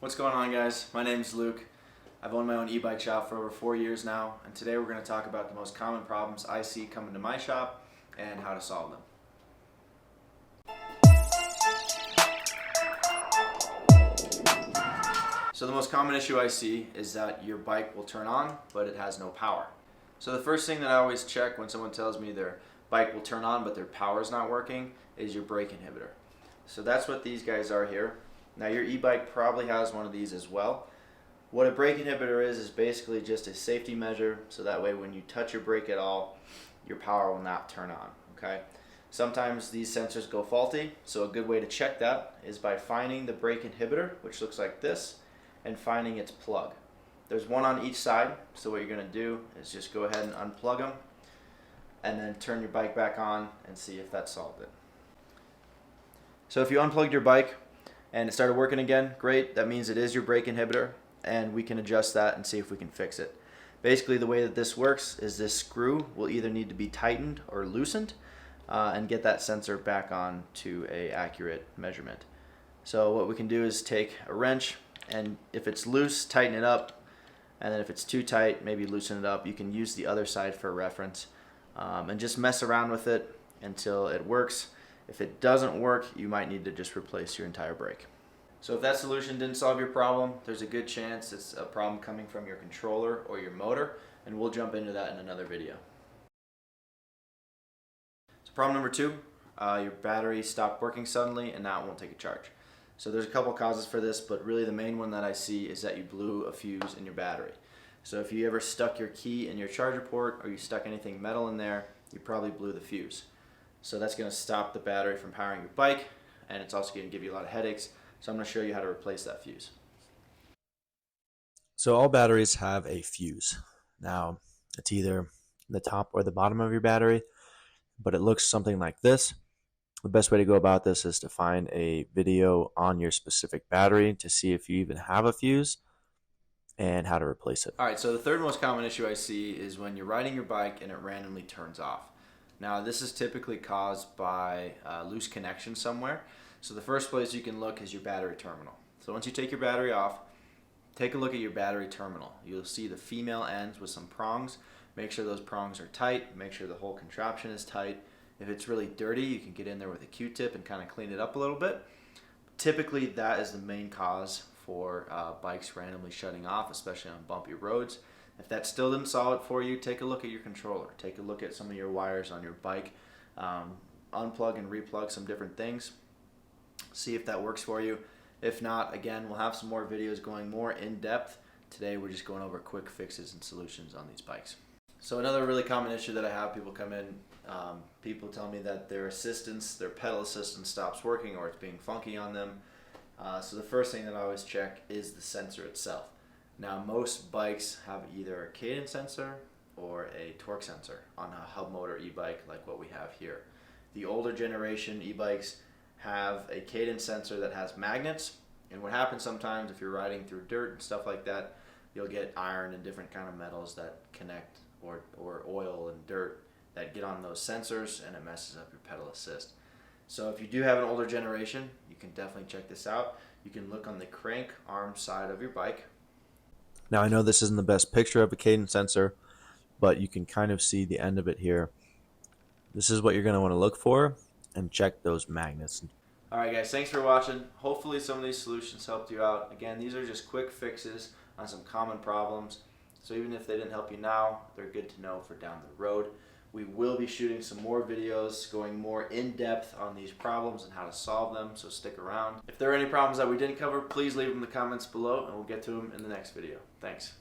What's going on, guys? My name's Luke. I've owned my own e-bike shop for over 4 years now, and today we're going to talk about the most common problems I see coming to my shop and how to solve them. So the most common issue I see is that your bike will turn on, but it has no power. So the first thing that I always check when someone tells me their bike will turn on but their power is not working is your brake inhibitor. So that's what these guys are here. Now your e-bike probably has one of these as well. What a brake inhibitor is basically just a safety measure, so that way when you touch your brake at all, your power will not turn on, okay? Sometimes these sensors go faulty, so a good way to check that is by finding the brake inhibitor, which looks like this, and finding its plug. There's one on each side, so what you're going to do is just go ahead and unplug them and then turn your bike back on and see if that solved it. So if you unplugged your bike and it started working again, great. That means it is your brake inhibitor, and we can adjust that and see if we can fix it. Basically, the way that this works is this screw will either need to be tightened or loosened and get that sensor back on to an accurate measurement. So what we can do is take a wrench, and if it's loose, tighten it up, and then if it's too tight, maybe loosen it up. You can use the other side for reference and just mess around with it until it works. If it doesn't work, you might need to just replace your entire brake. So if that solution didn't solve your problem, there's a good chance it's a problem coming from your controller or your motor, and we'll jump into that in another video. So problem number 2, your battery stopped working suddenly and now it won't take a charge. So there's a couple causes for this, but really the main one that I see is that you blew a fuse in your battery. So if you ever stuck your key in your charger port or you stuck anything metal in there, you probably blew the fuse. So that's going to stop the battery from powering your bike, and it's also going to give you a lot of headaches. So I'm going to show you how to replace that fuse. So all batteries have a fuse. Now, it's either the top or the bottom of your battery, but it looks something like this. The best way to go about this is to find a video on your specific battery to see if you even have a fuse and how to replace it. All right, so the third most common issue I see is when you're riding your bike and it randomly turns off. Now, this is typically caused by loose connection somewhere. So the first place you can look is your battery terminal. So once you take your battery off, take a look at your battery terminal. You'll see the female ends with some prongs. Make sure those prongs are tight. Make sure the whole contraption is tight. If it's really dirty, you can get in there with a Q-tip and kind of clean it up a little bit. Typically, that is the main cause for bikes randomly shutting off, especially on bumpy roads. If that still didn't solve it for you, take a look at your controller. Take a look at some of your wires on your bike. Unplug and replug some different things. See if that works for you. If not, again, we'll have some more videos going more in depth. Today, we're just going over quick fixes and solutions on these bikes. So another really common issue that I have, people come in, people tell me that their pedal assistance stops working or it's being funky on them. So the first thing that I always check is the sensor itself. Now, most bikes have either a cadence sensor or a torque sensor on a hub motor e-bike like what we have here. The older generation e-bikes have a cadence sensor that has magnets, and what happens sometimes if you're riding through dirt and stuff like that, you'll get iron and different kind of metals that connect, or oil and dirt that get on those sensors, and it messes up your pedal assist. So if you do have an older generation, you can definitely check this out. You can look on the crank arm side of your bike. Now, I know this isn't the best picture of a cadence sensor, but you can kind of see the end of it here. This is what you're going to want to look for and check those magnets. All right, guys, thanks for watching. Hopefully some of these solutions helped you out. Again, these are just quick fixes on some common problems. So even if they didn't help you now, they're good to know for down the road. We will be shooting some more videos going more in depth on these problems and how to solve them, so stick around. If there are any problems that we didn't cover, please leave them in the comments below and we'll get to them in the next video. Thanks.